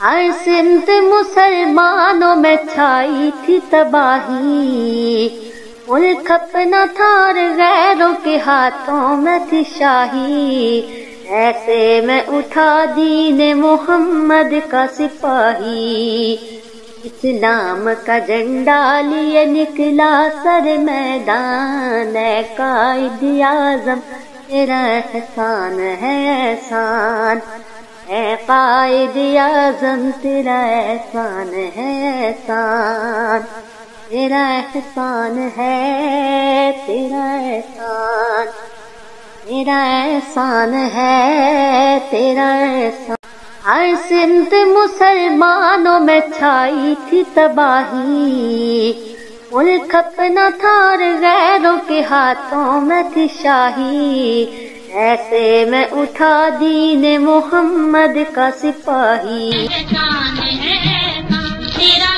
ہر سمت مسلمانوں میں چھائی تھی تباہی، ملک اپنا تھا اور غیروں کے ہاتھوں میں تھی شاہی، ایسے میں اٹھا دین محمد کا سپاہی، اسلام کا جھنڈا لیے نکلا سر میدان، اے قائد اعظم تیرا احسان ہے احسان، اے قائد اعظم تیرا احسان ہے احسان، تیرا احسان ہے، تیرا احسان، تیرا احسان ہے، تیرا احسان۔ ہر سمت مسلمانوں میں چھائی تھی تباہی، ملک اپنا تھا اور غیروں کے ہاتھوں میں تھی شاہی، ایسے میں اٹھا دین محمد کا سپاہی۔ احسان ہے احسان تیرا